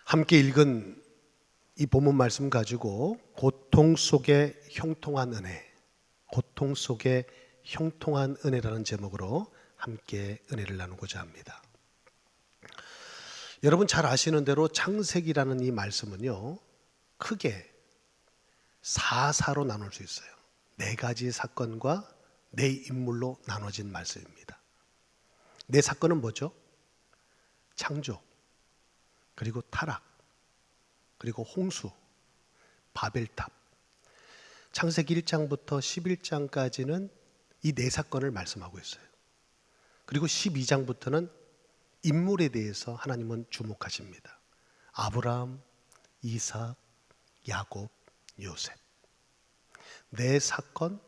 함께 읽은 이 본문 말씀 가지고 고통 속에 형통한 은혜, 고통 속에 형통한 은혜라는 제목으로 함께 은혜를 나누고자 합니다. 여러분 잘 아시는 대로 창세기라는 이 말씀은요, 크게 4사로 나눌 수 있어요. 4가지 사건과 4인물로 나눠진 말씀입니다. 4사건은 뭐죠? 창조, 그리고 타락, 그리고 홍수, 바벨탑. 창세기 1장부터 11장까지는 이 4사건을 말씀하고 있어요. 그리고 12장부터는 인물에 대해서 하나님은 주목하십니다. 아브라함, 이삭, 야곱, 요셉. 4사건,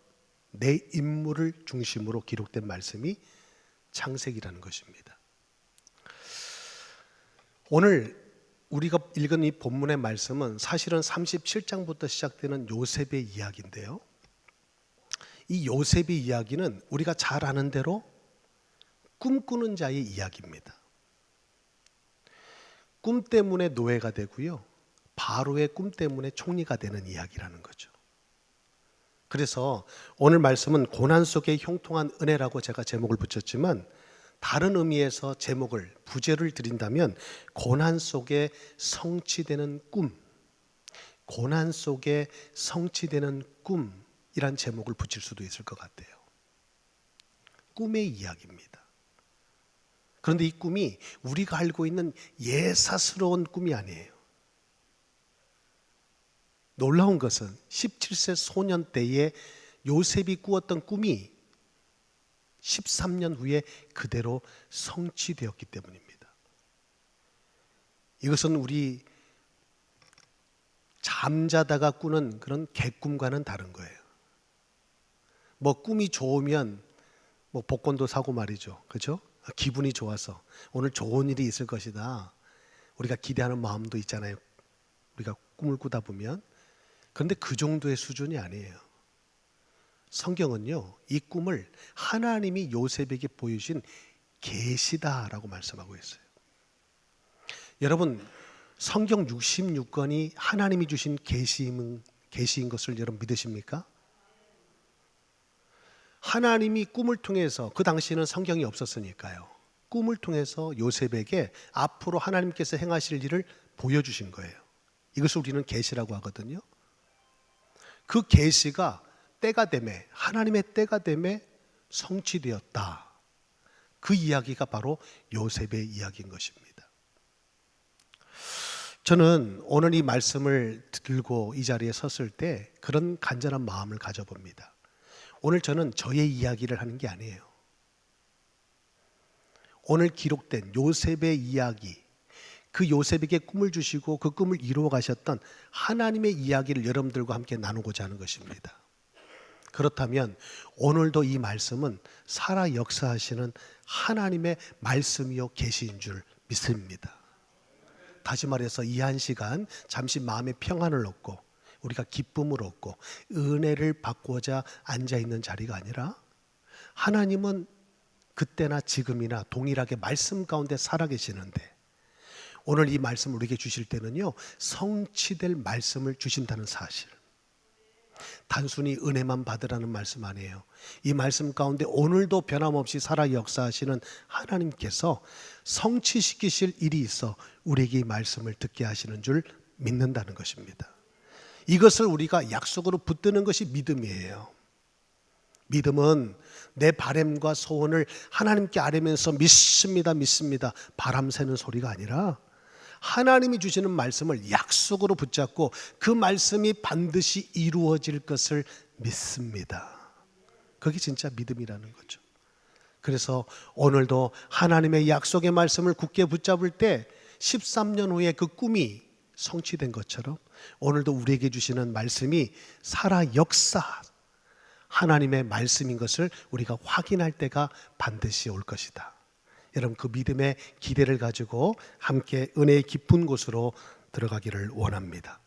4인물을 중심으로 기록된 말씀이 창세기라는 것입니다. 오늘 우리가 읽은 이 본문의 말씀은 사실은 37장부터 시작되는 요셉의 이야기인데요, 이 요셉의 이야기는 우리가 잘 아는 대로 꿈꾸는 자의 이야기입니다. 꿈 때문에 노예가 되고요, 바로의 꿈 때문에 총리가 되는 이야기라는 거죠. 그래서 오늘 말씀은 고난 속의 형통한 은혜라고 제가 제목을 붙였지만, 다른 의미에서 제목을, 부제를 드린다면 고난 속에 성취되는 꿈, 고난 속에 성취되는 꿈이란 제목을 붙일 수도 있을 것 같아요. 꿈의 이야기입니다. 그런데 이 꿈이 우리가 알고 있는 예사스러운 꿈이 아니에요. 놀라운 것은 17세 소년 때에 요셉이 꾸었던 꿈이 13년 후에 그대로 성취되었기 때문입니다. 이것은 우리 잠자다가 꾸는 그런 개꿈과는 다른 거예요. 꿈이 좋으면 복권도 사고 말이죠. 그렇죠? 기분이 좋아서 오늘 좋은 일이 있을 것이다, 우리가 기대하는 마음도 있잖아요. 우리가 꿈을 꾸다 보면. 그런데 그 정도의 수준이 아니에요. 성경은요, 이 꿈을 하나님이 요셉에게 보여주신 계시다라고 말씀하고 있어요. 여러분, 성경 66권이 하나님이 주신 계시인 것을 여러분 믿으십니까? 하나님이 꿈을 통해서, 그 당시에는 성경이 없었으니까요, 꿈을 통해서 요셉에게 앞으로 하나님께서 행하실 일을 보여주신 거예요. 이것을 우리는 계시라고 하거든요. 그 계시가 때가 되매, 하나님의 때가 되매 성취되었다. 그 이야기가 바로 요셉의 이야기인 것입니다. 저는 오늘 이 말씀을 들고 이 자리에 섰을 때 그런 간절한 마음을 가져봅니다. 오늘 저는 저의 이야기를 하는 게 아니에요. 오늘 기록된 요셉의 이야기, 그 요셉에게 꿈을 주시고 그 꿈을 이루어 가셨던 하나님의 이야기를 여러분들과 함께 나누고자 하는 것입니다. 그렇다면 오늘도 이 말씀은 살아 역사하시는 하나님의 말씀이요 계시인 줄 믿습니다. 다시 말해서 이 한 시간 잠시 마음의 평안을 얻고 우리가 기쁨을 얻고 은혜를 받고자 앉아있는 자리가 아니라, 하나님은 그때나 지금이나 동일하게 말씀 가운데 살아계시는데, 오늘 이 말씀을 우리에게 주실 때는요, 성취될 말씀을 주신다는 사실, 단순히 은혜만 받으라는 말씀 아니에요. 이 말씀 가운데 오늘도 변함없이 살아 역사하시는 하나님께서 성취시키실 일이 있어 우리에게 이 말씀을 듣게 하시는 줄 믿는다는 것입니다. 이것을 우리가 약속으로 붙드는 것이 믿음이에요. 믿음은 내 바람과 소원을 하나님께 아뢰면서 믿습니다, 믿습니다, 바람 새는 소리가 아니라, 하나님이 주시는 말씀을 약속으로 붙잡고 그 말씀이 반드시 이루어질 것을 믿습니다. 그게 진짜 믿음이라는 거죠. 그래서 오늘도 하나님의 약속의 말씀을 굳게 붙잡을 때 13년 후에 그 꿈이 성취된 것처럼 오늘도 우리에게 주시는 말씀이 살아 역사 하나님의 말씀인 것을 우리가 확인할 때가 반드시 올 것이다. 여러분, 그 믿음의 기대를 가지고 함께 은혜의 깊은 곳으로 들어가기를 원합니다.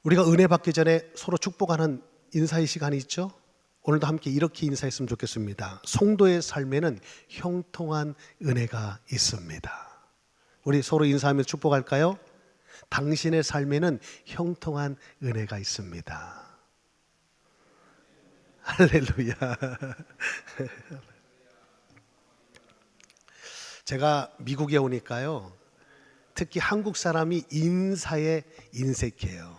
우리가 은혜 받기 전에 서로 축복하는 인사의 시간이 있죠? 오늘도 함께 이렇게 인사했으면 좋겠습니다. 성도의 삶에는 형통한 은혜가 있습니다. 우리 서로 인사하며 축복할까요? 당신의 삶에는 형통한 은혜가 있습니다. 할렐루야. 제가 미국에 오니까요, 특히 한국 사람이 인사에 인색해요.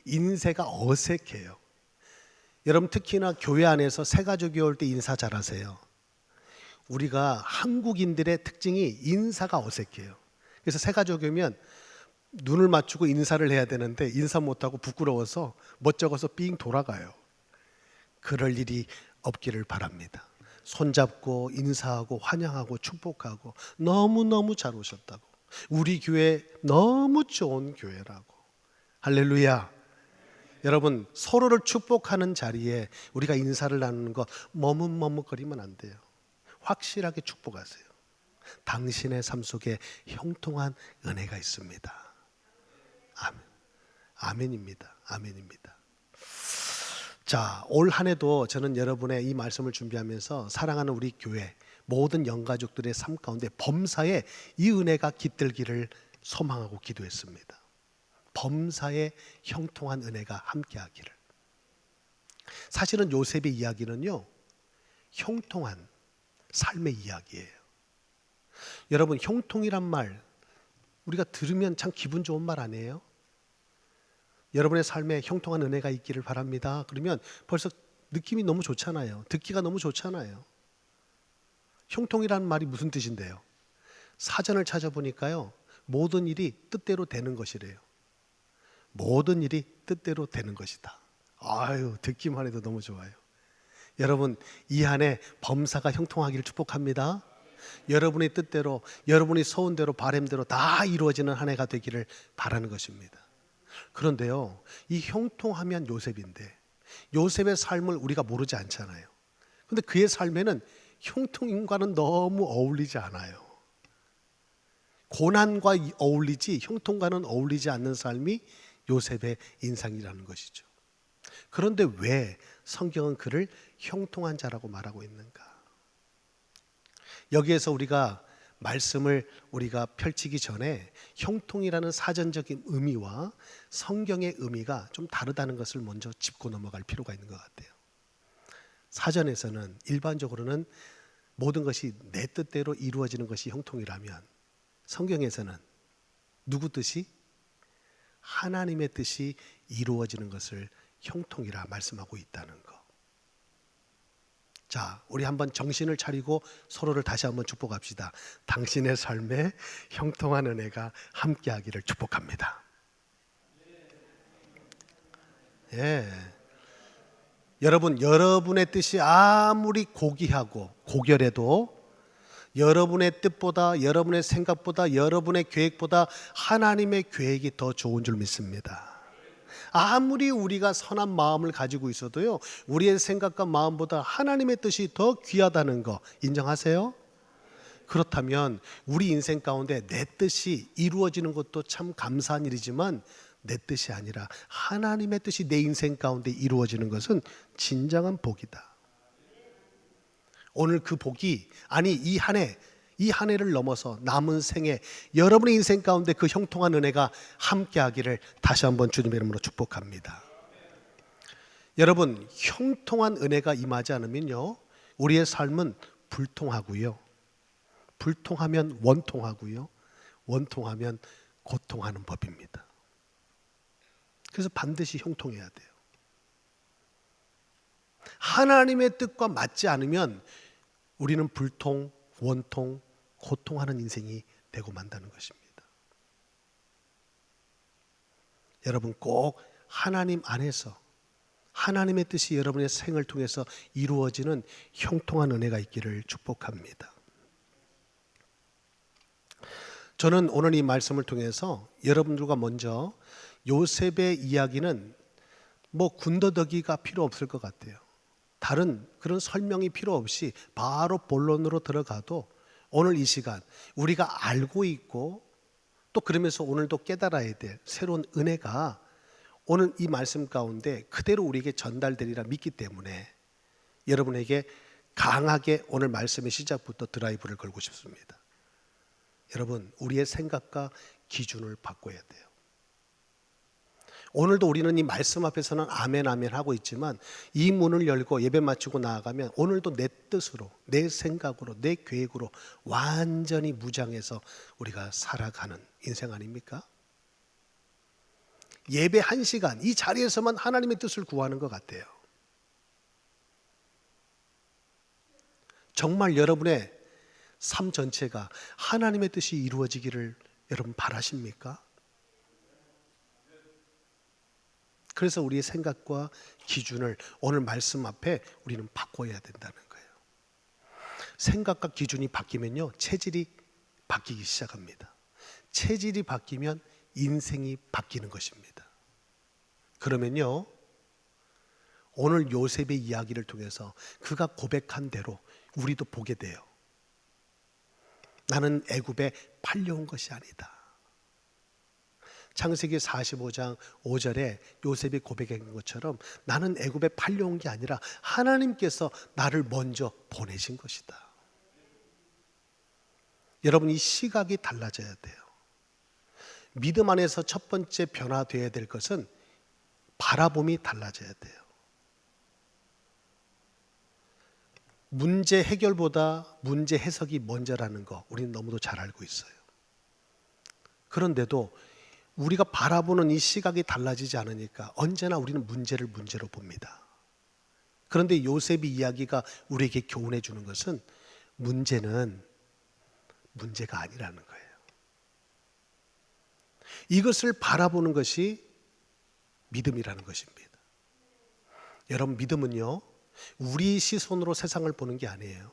인세가 어색해요. 여러분 특히나 교회 안에서 새가족이 올 때 인사 잘하세요. 우리가 한국인들의 특징이 인사가 어색해요. 그래서 새가족이 오면 눈을 맞추고 인사를 해야 되는데 인사 못하고 부끄러워서 멋쩍어서 삥 돌아가요. 그럴 일이 없기를 바랍니다. 손잡고 인사하고 환영하고 축복하고 너무너무 잘 오셨다고, 우리 교회 너무 좋은 교회라고. 할렐루야. 여러분 서로를 축복하는 자리에 우리가 인사를 나누는 거 머뭇머뭇거리면 안 돼요. 확실하게 축복하세요. 당신의 삶 속에 형통한 은혜가 있습니다. 아멘. 아멘입니다. 아멘입니다. 자, 올 한 해도 저는 여러분의 이 말씀을 준비하면서 사랑하는 우리 교회 모든 영가족들의 삶 가운데 범사에 이 은혜가 깃들기를 소망하고 기도했습니다. 범사에 형통한 은혜가 함께하기를. 사실은 요셉의 이야기는요, 형통한 삶의 이야기예요. 여러분 형통이란 말 우리가 들으면 참 기분 좋은 말 아니에요? 여러분의 삶에 형통한 은혜가 있기를 바랍니다. 그러면 벌써 느낌이 너무 좋잖아요. 듣기가 너무 좋잖아요. 형통이라는 말이 무슨 뜻인데요? 사전을 찾아보니까요, 모든 일이 뜻대로 되는 것이래요. 모든 일이 뜻대로 되는 것이다. 아유, 듣기만 해도 너무 좋아요. 여러분 이 한 해 범사가 형통하기를 축복합니다. 여러분의 뜻대로, 여러분이 소원대로 바람대로 다 이루어지는 한 해가 되기를 바라는 것입니다. 그런데요, 이 형통하면 요셉인데 요셉의 삶을 우리가 모르지 않잖아요. 그런데 그의 삶에는 형통과는 너무 어울리지 않아요. 고난과 어울리지 형통과는 어울리지 않는 삶이 요셉의 인상이라는 것이죠. 그런데 왜 성경은 그를 형통한 자라고 말하고 있는가? 여기에서 우리가 말씀을 우리가 펼치기 전에 형통이라는 사전적인 의미와 성경의 의미가 좀 다르다는 것을 먼저 짚고 넘어갈 필요가 있는 것 같아요. 사전에서는 일반적으로는 모든 것이 내 뜻대로 이루어지는 것이 형통이라면, 성경에서는 누구 뜻이? 하나님의 뜻이 이루어지는 것을 형통이라 말씀하고 있다는 것. 자, 우리 한번 정신을 차리고 서로를 다시 한번 축복합시다. 당신의 삶에 형통한 은혜가 함께하기를 축복합니다. 예. 여러분의 뜻이 아무리 고귀하고 고결해도 여러분의 뜻보다, 여러분의 생각보다, 여러분의 계획보다 하나님의 계획이 더 좋은 줄 믿습니다. 아무리 우리가 선한 마음을 가지고 있어도요, 우리의 생각과 마음보다 하나님의 뜻이 더 귀하다는 거 인정하세요? 그렇다면 우리 인생 가운데 내 뜻이 이루어지는 것도 참 감사한 일이지만 내 뜻이 아니라 하나님의 뜻이 내 인생 가운데 이루어지는 것은 진정한 복이다. 오늘 그 복이, 아니 이 한 해를 넘어서 남은 생에 여러분의 인생 가운데 그 형통한 은혜가 함께하기를 다시 한번 주님의 이름으로 축복합니다. 여러분 형통한 은혜가 임하지 않으면요, 우리의 삶은 불통하고요, 불통하면 원통하고요, 원통하면 고통하는 법입니다. 그래서 반드시 형통해야 돼요. 하나님의 뜻과 맞지 않으면 우리는 불통, 원통, 고통하는 인생이 되고 만다는 것입니다. 여러분 꼭 하나님 안에서 하나님의 뜻이 여러분의 생을 통해서 이루어지는 형통한 은혜가 있기를 축복합니다. 저는 오늘 이 말씀을 통해서 여러분들과 먼저 요셉의 이야기는 군더더기가 필요 없을 것 같아요. 다른 그런 설명이 필요 없이 바로 본론으로 들어가도 오늘 이 시간 우리가 알고 있고 또 그러면서 오늘도 깨달아야 될 새로운 은혜가 오늘 이 말씀 가운데 그대로 우리에게 전달되리라 믿기 때문에 여러분에게 강하게 오늘 말씀의 시작부터 드라이브를 걸고 싶습니다. 여러분, 우리의 생각과 기준을 바꿔야 돼요. 오늘도 우리는 이 말씀 앞에서는 아멘 아멘 하고 있지만 이 문을 열고 예배 마치고 나아가면 오늘도 내 뜻으로, 내 생각으로, 내 계획으로 완전히 무장해서 우리가 살아가는 인생 아닙니까? 예배 1시간 이 자리에서만 하나님의 뜻을 구하는 것 같아요. 정말 여러분의 삶 전체가 하나님의 뜻이 이루어지기를 여러분 바라십니까? 그래서 우리의 생각과 기준을 오늘 말씀 앞에 우리는 바꿔야 된다는 거예요. 생각과 기준이 바뀌면요, 체질이 바뀌기 시작합니다. 체질이 바뀌면 인생이 바뀌는 것입니다. 그러면요, 오늘 요셉의 이야기를 통해서 그가 고백한 대로 우리도 보게 돼요. 나는 애굽에 팔려온 것이 아니다. 창세기 45장 5절에 요셉이 고백한 것처럼 나는 애굽에 팔려온 게 아니라 하나님께서 나를 먼저 보내신 것이다. 여러분, 이 시각이 달라져야 돼요. 믿음 안에서 첫 번째 변화되어야 될 것은 바라봄이 달라져야 돼요. 문제 해결보다 문제 해석이 먼저라는 거 우리는 너무도 잘 알고 있어요. 그런데도 우리가 바라보는 이 시각이 달라지지 않으니까 언제나 우리는 문제를 문제로 봅니다. 그런데 요셉의 이야기가 우리에게 교훈해 주는 것은 문제는 문제가 아니라는 거예요. 이것을 바라보는 것이 믿음이라는 것입니다. 여러분, 믿음은요, 우리 시선으로 세상을 보는 게 아니에요.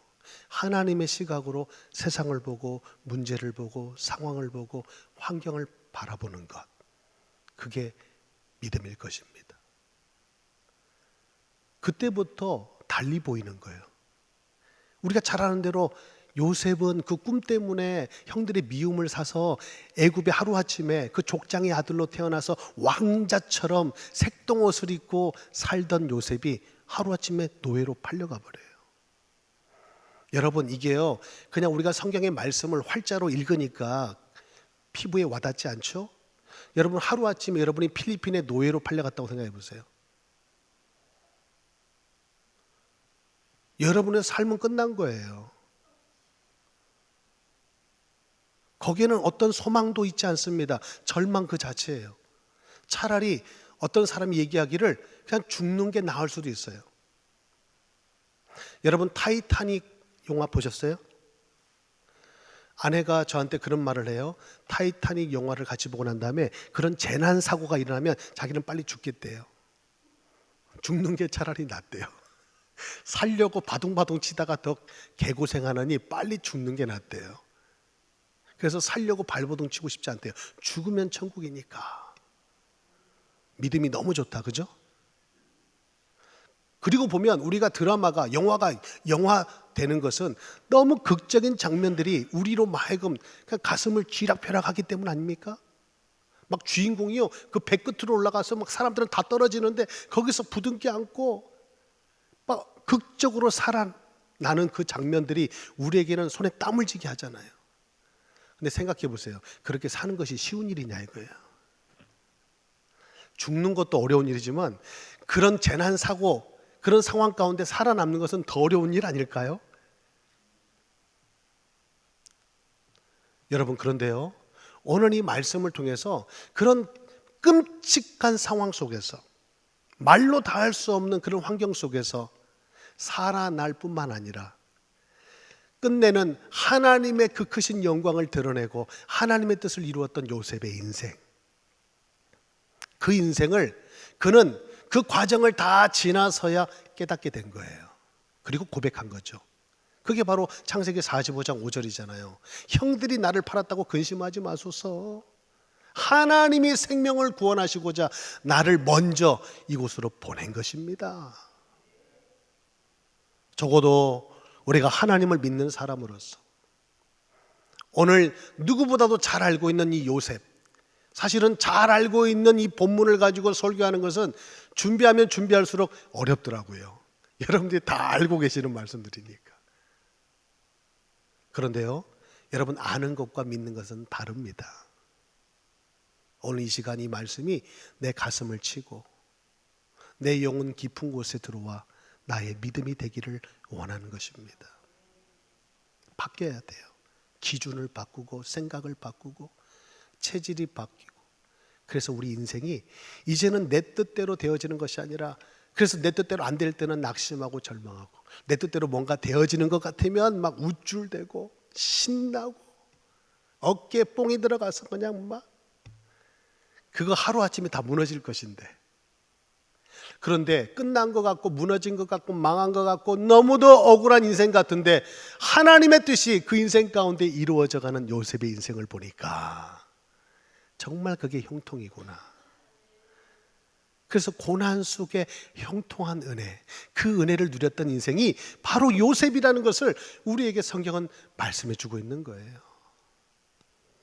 하나님의 시각으로 세상을 보고 문제를 보고 상황을 보고 환경을 바라보는 것, 그게 믿음일 것입니다. 그때부터 달리 보이는 거예요. 우리가 잘 아는 대로 요셉은 그 꿈 때문에 형들의 미움을 사서 애굽에 하루아침에 그 족장의 아들로 태어나서 왕자처럼 색동옷을 입고 살던 요셉이 하루아침에 노예로 팔려가 버려요. 여러분, 이게요, 그냥 우리가 성경의 말씀을 활자로 읽으니까 피부에 와닿지 않죠? 여러분, 하루아침에 여러분이 필리핀에 노예로 팔려갔다고 생각해 보세요. 여러분의 삶은 끝난 거예요. 거기에는 어떤 소망도 있지 않습니다. 절망 그 자체예요. 차라리 어떤 사람이 얘기하기를 그냥 죽는 게 나을 수도 있어요. 여러분, 타이타닉 영화 보셨어요? 아내가 저한테 그런 말을 해요. 타이타닉 영화를 같이 보고 난 다음에 그런 재난 사고가 일어나면 자기는 빨리 죽겠대요. 죽는 게 차라리 낫대요. 살려고 바둥바둥 치다가 더 개고생하느니 빨리 죽는 게 낫대요. 그래서 살려고 발버둥 치고 싶지 않대요. 죽으면 천국이니까. 믿음이 너무 좋다, 그죠? 그리고 보면 우리가 드라마가 영화가 영화되는 것은 너무 극적인 장면들이 우리로 하여금 그냥 가슴을 쥐락펴락하기 때문 아닙니까? 막 주인공이요, 그 배 끝으로 올라가서 막 사람들은 다 떨어지는데 거기서 부둥켜 안고 막 극적으로 살아나는 그 장면들이 우리에게는 손에 땀을 쥐게 하잖아요. 근데 생각해 보세요. 그렇게 사는 것이 쉬운 일이냐 이거예요. 죽는 것도 어려운 일이지만 그런 재난 사고, 그런 상황 가운데 살아남는 것은 더 어려운 일 아닐까요? 여러분, 그런데요, 오늘 이 말씀을 통해서 그런 끔찍한 상황 속에서, 말로 다 할 수 없는 그런 환경 속에서 살아날 뿐만 아니라 끝내는 하나님의 그 크신 영광을 드러내고 하나님의 뜻을 이루었던 요셉의 인생, 그 인생을 그는 그 과정을 다 지나서야 깨닫게 된 거예요. 그리고 고백한 거죠. 그게 바로 창세기 45장 5절이잖아요. 형들이 나를 팔았다고 근심하지 마소서. 하나님이 생명을 구원하시고자 나를 먼저 이곳으로 보낸 것입니다. 적어도 우리가 하나님을 믿는 사람으로서 오늘 누구보다도 잘 알고 있는 이 요셉, 사실은 잘 알고 있는 이 본문을 가지고 설교하는 것은 준비하면 준비할수록 어렵더라고요. 여러분들이 다 알고 계시는 말씀들이니까. 그런데요, 여러분, 아는 것과 믿는 것은 다릅니다. 오늘 이 시간 이 말씀이 내 가슴을 치고 내 영혼 깊은 곳에 들어와 나의 믿음이 되기를 원하는 것입니다. 바뀌어야 돼요. 기준을 바꾸고 생각을 바꾸고 체질이 바뀌고. 그래서 우리 인생이 이제는 내 뜻대로 되어지는 것이 아니라, 그래서 내 뜻대로 안 될 때는 낙심하고 절망하고, 내 뜻대로 뭔가 되어지는 것 같으면 막 우쭐대고 신나고 어깨에 뽕이 들어가서 그냥 막 그거 하루아침에 다 무너질 것인데, 그런데 끝난 것 같고 무너진 것 같고 망한 것 같고 너무도 억울한 인생 같은데 하나님의 뜻이 그 인생 가운데 이루어져가는 요셉의 인생을 보니까 정말 그게 형통이구나. 그래서 고난 속에 형통한 은혜, 그 은혜를 누렸던 인생이 바로 요셉이라는 것을 우리에게 성경은 말씀해 주고 있는 거예요.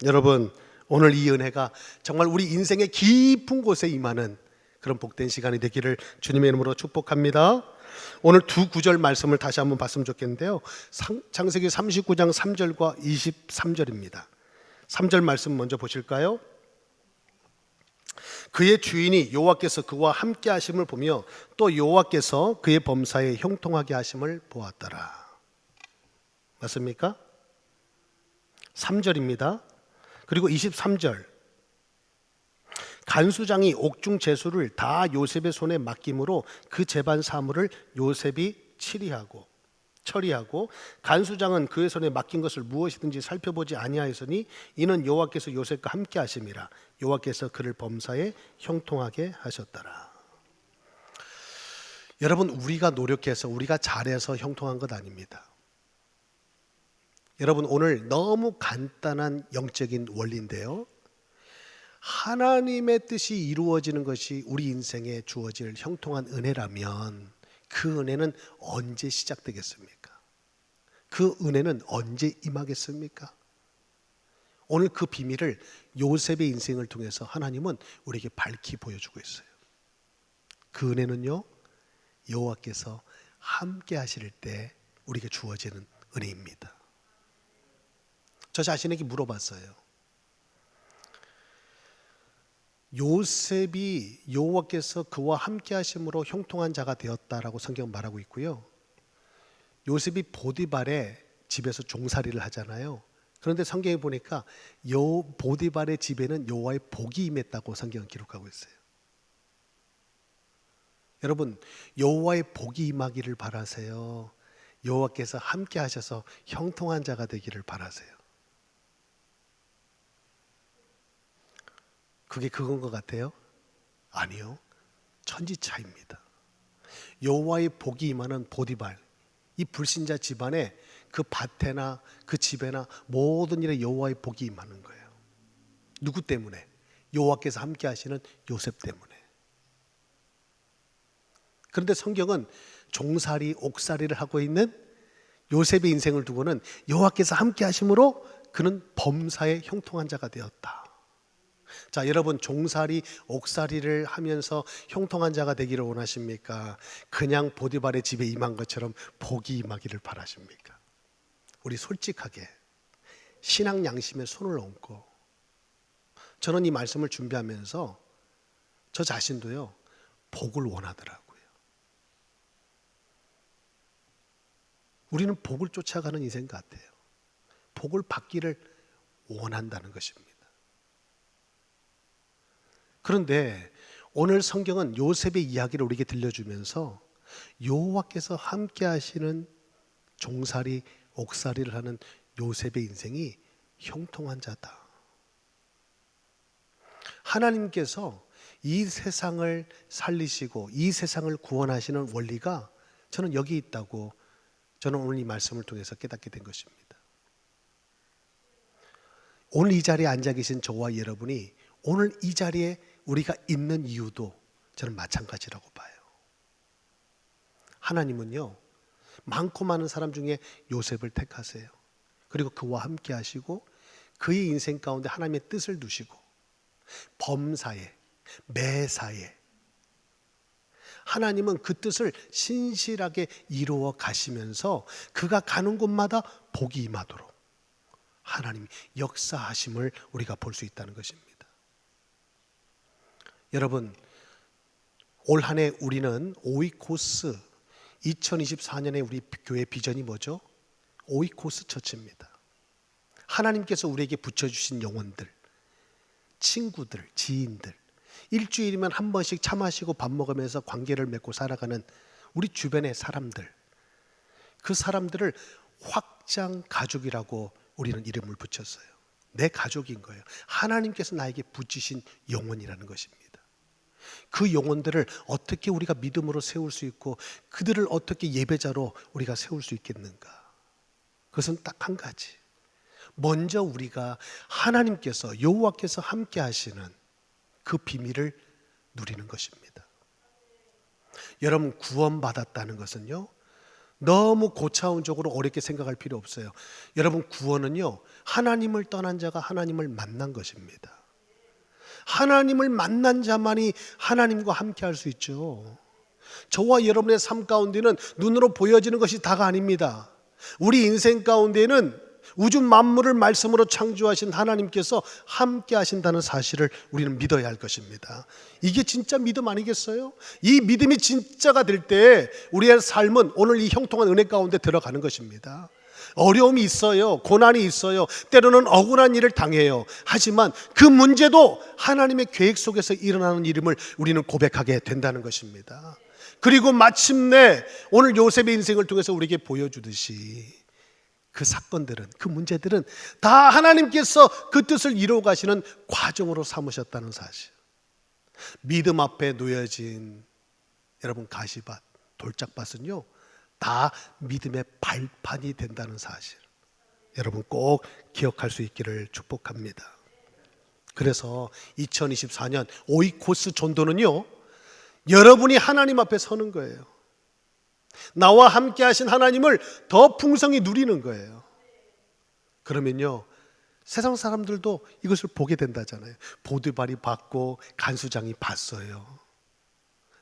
여러분, 오늘 이 은혜가 정말 우리 인생의 깊은 곳에 임하는 그런 복된 시간이 되기를 주님의 이름으로 축복합니다. 오늘 두 구절 말씀을 다시 한번 봤으면 좋겠는데요. 창세기 39장 3절과 23절입니다. 3절 말씀 먼저 보실까요? 그의 주인이 여호와께서 그와 함께 하심을 보며 또 여호와께서 그의 범사에 형통하게 하심을 보았더라. 맞습니까? 3절입니다. 그리고 23절, 간수장이 옥중 제수를 다 요셉의 손에 맡김으로 그 재반 사물을 요셉이 처리하고 간수장은 그의 손에 맡긴 것을 무엇이든지 살펴보지 아니하였으니 이는 여호와께서 요셉과 함께 하심이라. 여호와께서 그를 범사에 형통하게 하셨더라. 여러분, 우리가 노력해서 우리가 잘해서 형통한 것 아닙니다. 여러분, 오늘 너무 간단한 영적인 원리인데요, 하나님의 뜻이 이루어지는 것이 우리 인생에 주어질 형통한 은혜라면 그 은혜는 언제 시작되겠습니까? 그 은혜는 언제 임하겠습니까? 오늘 그 비밀을 요셉의 인생을 통해서 하나님은 우리에게 밝히 보여주고 있어요. 그 은혜는요, 여호와께서 함께 하실 때 우리에게 주어지는 은혜입니다. 저 자신에게 물어봤어요. 요셉이 여호와께서 그와 함께 하심으로 형통한 자가 되었다라고 성경은 말하고 있고요, 요셉이 보디발의 집에서 종살이를 하잖아요. 그런데 성경에 보니까 보디발의 집에는 여호와의 복이 임했다고 성경은 기록하고 있어요. 여러분, 여호와의 복이 임하기를 바라세요? 여호와께서 함께 하셔서 형통한 자가 되기를 바라세요? 그게 그건 것 같아요? 아니요, 천지차이입니다. 여호와의 복이 임하는 보디발, 이 불신자 집안에 그 밭에나 그 집에나 모든 일에 여호와의 복이 임하는 거예요. 누구 때문에? 여호와께서 함께 하시는 요셉 때문에. 그런데 성경은 종살이, 옥살이를 하고 있는 요셉의 인생을 두고는 여호와께서 함께 하심으로 그는 범사에 형통한 자가 되었다. 자, 여러분, 종살이, 옥살이를 하면서 형통한 자가 되기를 원하십니까? 그냥 보디발의 집에 임한 것처럼 복이 임하기를 바라십니까? 우리 솔직하게 신앙 양심에 손을 얹고, 저는 이 말씀을 준비하면서 저 자신도요, 복을 원하더라고요. 우리는 복을 쫓아가는 인생 같아요. 복을 받기를 원한다는 것입니다. 그런데 오늘 성경은 요셉의 이야기를 우리에게 들려주면서 여호와께서 함께 하시는 종살이, 옥살이를 하는 요셉의 인생이 형통한 자다. 하나님께서 이 세상을 살리시고 이 세상을 구원하시는 원리가 저는 여기 있다고 저는 오늘 이 말씀을 통해서 깨닫게 된 것입니다. 오늘 이 자리에 앉아 계신 저와 여러분이 오늘 이 자리에 우리가 있는 이유도 저는 마찬가지라고 봐요. 하나님은요, 많고 많은 사람 중에 요셉을 택하세요. 그리고 그와 함께 하시고 그의 인생 가운데 하나님의 뜻을 두시고 범사에, 매사에 하나님은 그 뜻을 신실하게 이루어 가시면서 그가 가는 곳마다 복이 임하도록, 하나님이 역사하심을 우리가 볼 수 있다는 것입니다. 여러분, 올 한 해 우리는 오이코스 2024년에 우리 교회 비전이 뭐죠? 오이코스 처치입니다. 하나님께서 우리에게 붙여주신 영혼들, 친구들, 지인들, 일주일이면 한 번씩 차 마시고 밥 먹으면서 관계를 맺고 살아가는 우리 주변의 사람들, 그 사람들을 확장 가족이라고 우리는 이름을 붙였어요. 내 가족인 거예요. 하나님께서 나에게 붙이신 영혼이라는 것입니다. 그 영혼들을 어떻게 우리가 믿음으로 세울 수 있고 그들을 어떻게 예배자로 우리가 세울 수 있겠는가? 그것은 딱 한 가지. 먼저 우리가 하나님께서, 여호와께서 함께 하시는 그 비밀을 누리는 것입니다. 여러분, 구원받았다는 것은요, 너무 고차원적으로 어렵게 생각할 필요 없어요. 여러분, 구원은요, 하나님을 떠난 자가 하나님을 만난 것입니다. 하나님을 만난 자만이 하나님과 함께 할 수 있죠. 저와 여러분의 삶 가운데는 눈으로 보여지는 것이 다가 아닙니다. 우리 인생 가운데는 우주 만물을 말씀으로 창조하신 하나님께서 함께 하신다는 사실을 우리는 믿어야 할 것입니다. 이게 진짜 믿음 아니겠어요? 이 믿음이 진짜가 될 때 우리의 삶은 오늘 이 형통한 은혜 가운데 들어가는 것입니다. 어려움이 있어요. 고난이 있어요. 때로는 억울한 일을 당해요. 하지만 그 문제도 하나님의 계획 속에서 일어나는 일임을 우리는 고백하게 된다는 것입니다. 그리고 마침내 오늘 요셉의 인생을 통해서 우리에게 보여주듯이 그 사건들은, 그 문제들은 다 하나님께서 그 뜻을 이루어 가시는 과정으로 삼으셨다는 사실. 믿음 앞에 놓여진 여러분 가시밭, 돌짝밭은요, 다 믿음의 발판이 된다는 사실, 여러분 꼭 기억할 수 있기를 축복합니다. 그래서 2024년 오이코스 전도는요, 여러분이 하나님 앞에 서는 거예요. 나와 함께 하신 하나님을 더 풍성히 누리는 거예요. 그러면요, 세상 사람들도 이것을 보게 된다잖아요. 보디발이 봤고 간수장이 봤어요.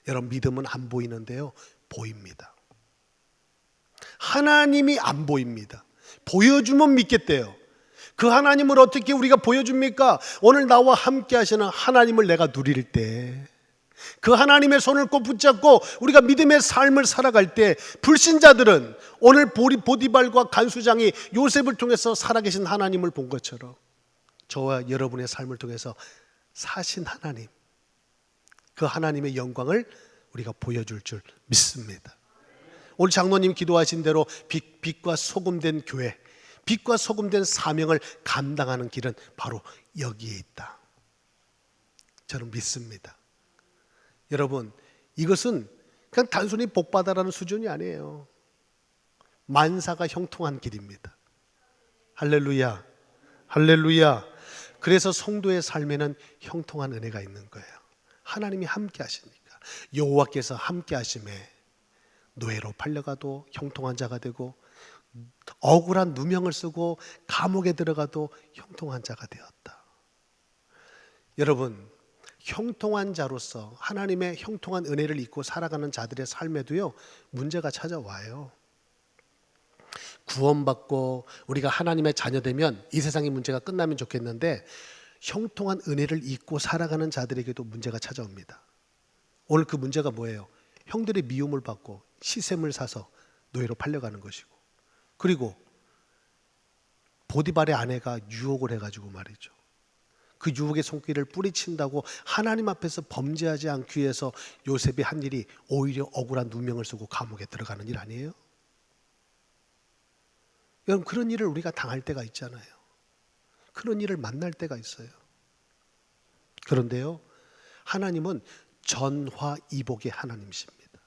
여러분, 믿음은 안 보이는데요, 보입니다. 하나님이 안 보입니다. 보여주면 믿겠대요. 그 하나님을 어떻게 우리가 보여줍니까? 오늘 나와 함께 하시는 하나님을 내가 누릴 때, 그 하나님의 손을 꼭 붙잡고 우리가 믿음의 삶을 살아갈 때, 불신자들은 오늘 보디발과 간수장이 요셉을 통해서 살아계신 하나님을 본 것처럼 저와 여러분의 삶을 통해서 사신 하나님, 그 하나님의 영광을 우리가 보여줄 줄 믿습니다. 오늘 장로님 기도하신 대로 빛과 소금된 교회, 빛과 소금된 사명을 감당하는 길은 바로 여기에 있다, 저는 믿습니다. 여러분, 이것은 그냥 단순히 복받아라는 수준이 아니에요. 만사가 형통한 길입니다. 할렐루야, 할렐루야. 그래서 성도의 삶에는 형통한 은혜가 있는 거예요. 하나님이 함께 하시니까. 여호와께서 함께 하심에 노예로 팔려가도 형통한 자가 되고, 억울한 누명을 쓰고 감옥에 들어가도 형통한 자가 되었다. 여러분, 형통한 자로서 하나님의 형통한 은혜를 잊고 살아가는 자들의 삶에도요, 문제가 찾아와요. 구원받고 우리가 하나님의 자녀되면 이 세상의 문제가 끝나면 좋겠는데, 형통한 은혜를 잊고 살아가는 자들에게도 문제가 찾아옵니다. 오늘 그 문제가 뭐예요? 형들의 미움을 받고 시샘을 사서 노예로 팔려가는 것이고, 그리고 보디발의 아내가 유혹을 해가지고 말이죠, 그 유혹의 손길을 뿌리친다고 하나님 앞에서 범죄하지 않기 위해서 요셉이 한 일이 오히려 억울한 누명을 쓰고 감옥에 들어가는 일 아니에요? 여러분, 그런 일을 우리가 당할 때가 있잖아요. 그런 일을 만날 때가 있어요. 그런데요, 하나님은 전화이복의 하나님이십니다.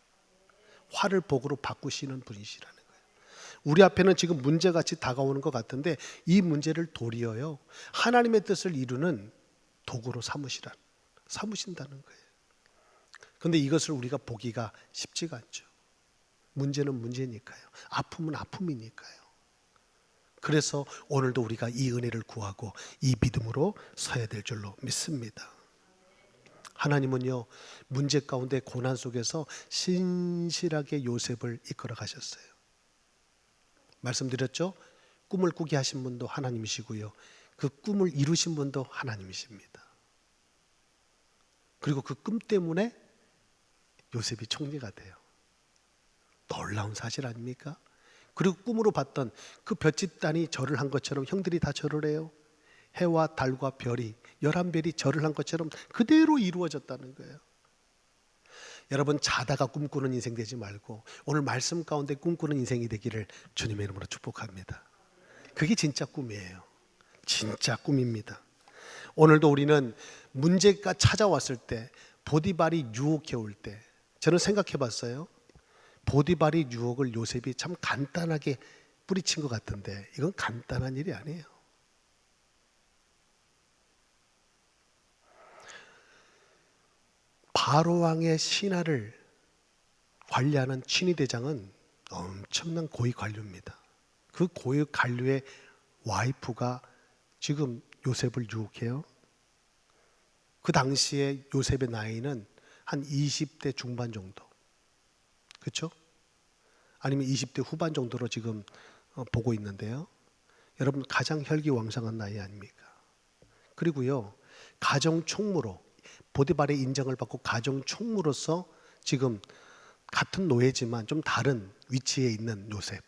화를 복으로 바꾸시는 분이시라는 거예요. 우리 앞에는 지금 문제같이 다가오는 것 같은데, 이 문제를 도리어요, 하나님의 뜻을 이루는 도구로 삼으신다는 거예요. 그런데 이것을 우리가 보기가 쉽지가 않죠. 문제는 문제니까요. 아픔은 아픔이니까요. 그래서 오늘도 우리가 이 은혜를 구하고 이 믿음으로 서야 될 줄로 믿습니다. 하나님은요, 문제 가운데 고난 속에서 신실하게 요셉을 이끌어 가셨어요. 말씀드렸죠? 꿈을 꾸게 하신 분도 하나님이시고요. 그 꿈을 이루신 분도 하나님이십니다. 그리고 그 꿈 때문에 요셉이 총리가 돼요. 놀라운 사실 아닙니까? 그리고 꿈으로 봤던 그 볏집단이 절을 한 것처럼 형들이 다 절을 해요. 해와 달과 별이 11별이 절을 한 것처럼 그대로 이루어졌다는 거예요. 여러분, 자다가 꿈꾸는 인생 되지 말고 오늘 말씀 가운데 꿈꾸는 인생이 되기를 주님의 이름으로 축복합니다. 그게 진짜 꿈이에요. 진짜 꿈입니다. 오늘도 우리는 문제가 찾아왔을 때, 보디발이 유혹해 올 때, 저는 생각해 봤어요. 보디발의 유혹을 요셉이 참 간단하게 뿌리친 것 같은데 이건 간단한 일이 아니에요. 바로 왕의 신하를 관리하는 친위대장은 엄청난 고위 관료입니다. 그 고위 관료의 와이프가 지금 요셉을 유혹해요. 그 당시에 요셉의 나이는 한 20대 중반 정도, 그렇죠? 아니면 20대 후반 정도로 지금 보고 있는데요. 여러분, 가장 혈기왕성한 나이 아닙니까? 그리고요, 가정 총무로, 보디발의 인정을 받고 가정 총무로서 지금 같은 노예지만 좀 다른 위치에 있는 요셉,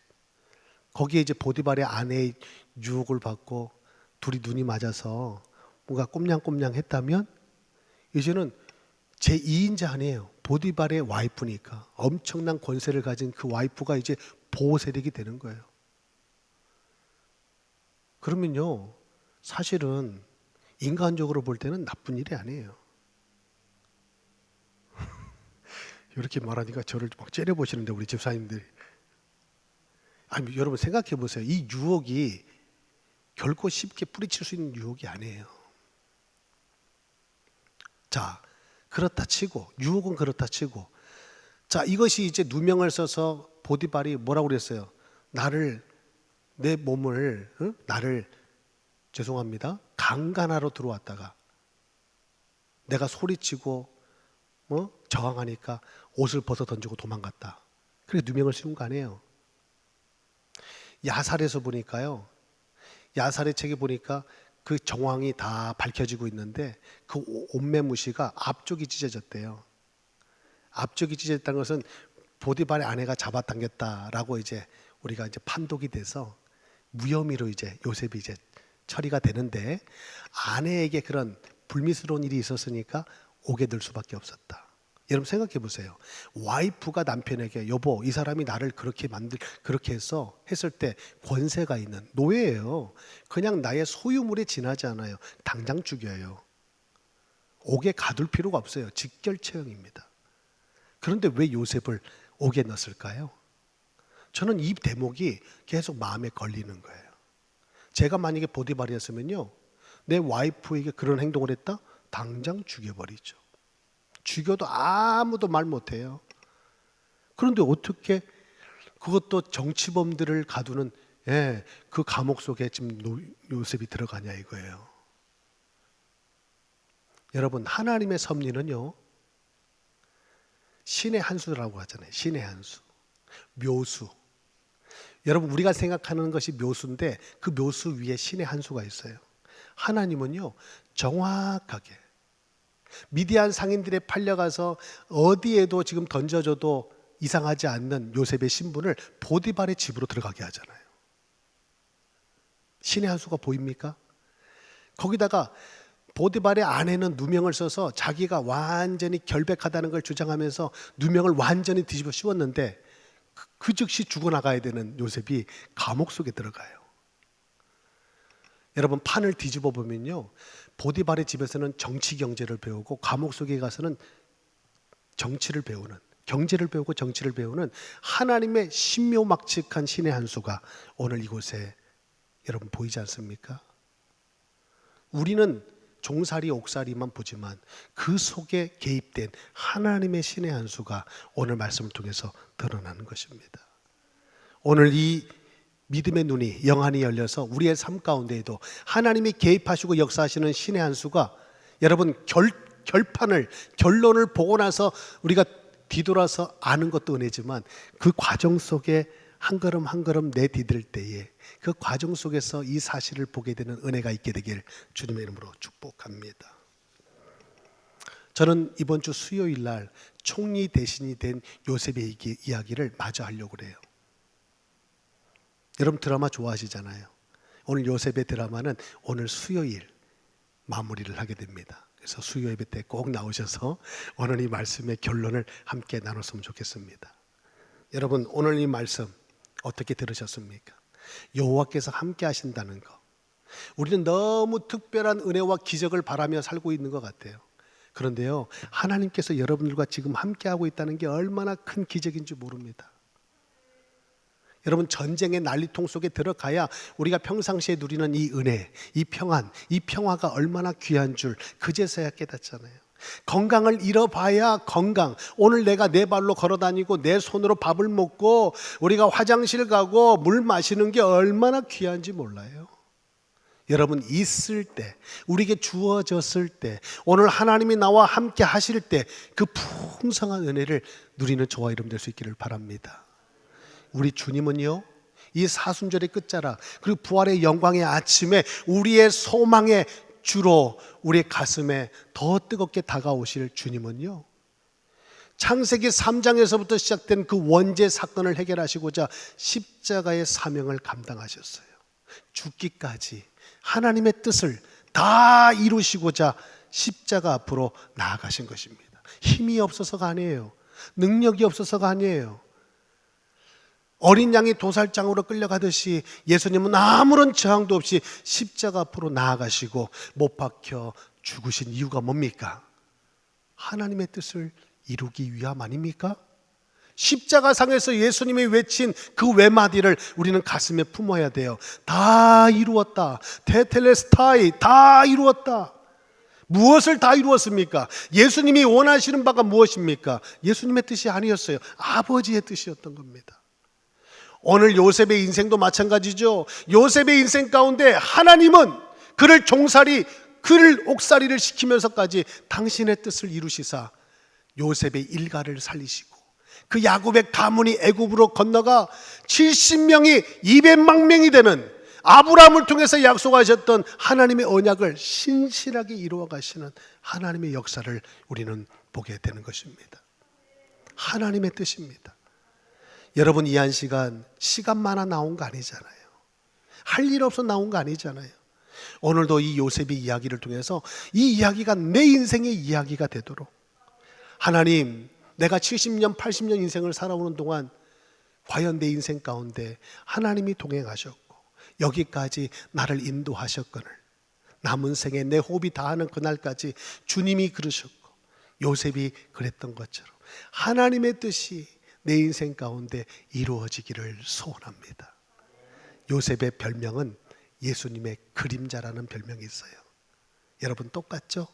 거기에 이제 보디발의 아내의 유혹을 받고 둘이 눈이 맞아서 뭔가 꼼냥꼼냥 했다면 이제는 제2인자 아니에요. 보디발의 와이프니까 엄청난 권세를 가진 그 와이프가 이제 보호 세력이 되는 거예요. 그러면요, 사실은 인간적으로 볼 때는 나쁜 일이 아니에요. 이렇게 말하니까 저를 막 째려보시는데 우리 집사님들이. 아니, 여러분 생각해 보세요. 이 유혹이 결코 쉽게 뿌리칠 수 있는 유혹이 아니에요. 자, 그렇다 치고, 유혹은 그렇다 치고, 자, 이것이 이제 누명을 써서 보디발이 뭐라고 그랬어요? 내 몸을, 나를, 죄송합니다, 강간하러 들어왔다가 내가 소리치고 저항하니까 옷을 벗어 던지고 도망갔다. 그렇게 누명을 씌운 거 아니에요. 야살에서 보니까요, 야살의 책에 보니까 그 정황이 다 밝혀지고 있는데 그 옷매무시가 앞쪽이 찢어졌대요. 앞쪽이 찢어졌다는 것은 보디발의 아내가 잡아당겼다라고 이제 우리가 이제 판독이 돼서 무혐의로 이제 요셉이 이제 처리가 되는데, 아내에게 그런 불미스러운 일이 있었으니까 오게 될 수밖에 없었다. 여러분 생각해 보세요. 와이프가 남편에게 여보, 이 사람이 나를 그렇게 했을 때 권세가 있는 노예예요. 그냥 나의 소유물에 지나지 않아요. 당장 죽여요. 옥에 가둘 필요가 없어요. 직결처형입니다. 그런데 왜 요셉을 옥에 넣었을까요? 저는 이 대목이 계속 마음에 걸리는 거예요. 제가 만약에 보디발이었으면요, 내 와이프에게 그런 행동을 했다? 당장 죽여버리죠. 죽여도 아무도 말 못해요. 그런데 어떻게 그것도 정치범들을 가두는 그 감옥 속에 지금 요셉이 들어가냐 이거예요. 여러분, 하나님의 섭리는요, 신의 한 수라고 하잖아요. 신의 한 수, 묘수. 여러분, 우리가 생각하는 것이 묘수인데 그 묘수 위에 신의 한 수가 있어요. 하나님은요, 정확하게 미디안 상인들에 팔려가서 어디에도 지금 던져줘도 이상하지 않는 요셉의 신분을 보디발의 집으로 들어가게 하잖아요. 신의 한 수가 보입니까? 거기다가 보디발의 아내는 누명을 써서 자기가 완전히 결백하다는 걸 주장하면서 누명을 완전히 뒤집어 씌웠는데 그 즉시 죽어나가야 되는 요셉이 감옥 속에 들어가요. 여러분, 판을 뒤집어 보면요, 보디발의 집에서는 정치 경제를 배우고 감옥 속에 가서는 정치를 배우는, 경제를 배우고 정치를 배우는 하나님의 신묘막측한 신의 한 수가 오늘 이곳에 여러분 보이지 않습니까? 우리는 종살이 옥살이만 보지만 그 속에 개입된 하나님의 신의 한 수가 오늘 말씀을 통해서 드러나는 것입니다. 오늘 이 믿음의 눈이 영안이 열려서 우리의 삶 가운데에도 하나님이 개입하시고 역사하시는 신의 한 수가, 여러분, 결론을 보고 나서 우리가 뒤돌아서 아는 것도 은혜지만 그 과정 속에 한 걸음 한 걸음 내디딜 때에 그 과정 속에서 이 사실을 보게 되는 은혜가 있게 되길 주님의 이름으로 축복합니다. 저는 이번 주 수요일 날 총리 대신이 된 요셉의 이야기를 마저 하려고 그래요. 여러분 드라마 좋아하시잖아요. 오늘 요셉의 드라마는 오늘 수요일 마무리를 하게 됩니다. 그래서 수요 예배 때 꼭 나오셔서 오늘 이 말씀의 결론을 함께 나눴으면 좋겠습니다. 여러분 오늘 이 말씀 어떻게 들으셨습니까? 여호와께서 함께 하신다는 거, 우리는 너무 특별한 은혜와 기적을 바라며 살고 있는 것 같아요. 그런데요, 하나님께서 여러분들과 지금 함께 하고 있다는 게 얼마나 큰 기적인지 모릅니다. 여러분 전쟁의 난리통 속에 들어가야 우리가 평상시에 누리는 이 은혜, 이 평안, 이 평화가 얼마나 귀한 줄 그제서야 깨닫잖아요. 건강을 잃어봐야 건강, 오늘 내가 내 발로 걸어다니고 내 손으로 밥을 먹고 우리가 화장실 가고 물 마시는 게 얼마나 귀한지 몰라요. 여러분 있을 때, 우리에게 주어졌을 때, 오늘 하나님이 나와 함께 하실 때 그 풍성한 은혜를 누리는 저와 여러분 될 수 있기를 바랍니다. 우리 주님은요, 이 사순절의 끝자락 그리고 부활의 영광의 아침에 우리의 소망의 주로 우리의 가슴에 더 뜨겁게 다가오실 주님은요, 창세기 3장에서부터 시작된 그 원죄 사건을 해결하시고자 십자가의 사명을 감당하셨어요. 죽기까지 하나님의 뜻을 다 이루시고자 십자가 앞으로 나아가신 것입니다. 힘이 없어서가 아니에요. 능력이 없어서가 아니에요. 어린 양이 도살장으로 끌려가듯이 예수님은 아무런 저항도 없이 십자가 앞으로 나아가시고 못 박혀 죽으신 이유가 뭡니까? 하나님의 뜻을 이루기 위함 아닙니까? 십자가상에서 예수님이 외친 그 외마디를 우리는 가슴에 품어야 돼요. 다 이루었다. 테텔레스타이, 다 이루었다. 무엇을 다 이루었습니까? 예수님이 원하시는 바가 무엇입니까? 예수님의 뜻이 아니었어요. 아버지의 뜻이었던 겁니다. 오늘 요셉의 인생도 마찬가지죠. 요셉의 인생 가운데 하나님은 그를 종살이, 그를 옥살이를 시키면서까지 당신의 뜻을 이루시사 요셉의 일가를 살리시고 그 야곱의 가문이 애굽으로 건너가 70명이 200만 명이 되는 아브라함을 통해서 약속하셨던 하나님의 언약을 신실하게 이루어 가시는 하나님의 역사를 우리는 보게 되는 것입니다. 하나님의 뜻입니다. 여러분 이 한 시간 많아 나온 거 아니잖아요. 할 일 없어 나온 거 아니잖아요. 오늘도 이 요셉의 이야기를 통해서 이 이야기가 내 인생의 이야기가 되도록, 하나님 내가 70년 80년 인생을 살아오는 동안 과연 내 인생 가운데 하나님이 동행하셨고 여기까지 나를 인도하셨거늘 남은 생에 내 호흡이 다하는 그날까지 주님이 그러셨고 요셉이 그랬던 것처럼 하나님의 뜻이 내 인생 가운데 이루어지기를 소원합니다. 요셉의 별명은 예수님의 그림자라는 별명이 있어요. 여러분 똑같죠?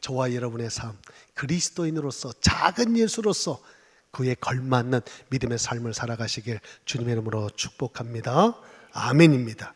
저와 여러분의 삶, 그리스도인으로서 작은 예수로서 그에 걸맞는 믿음의 삶을 살아가시길 주님의 이름으로 축복합니다. 아멘입니다.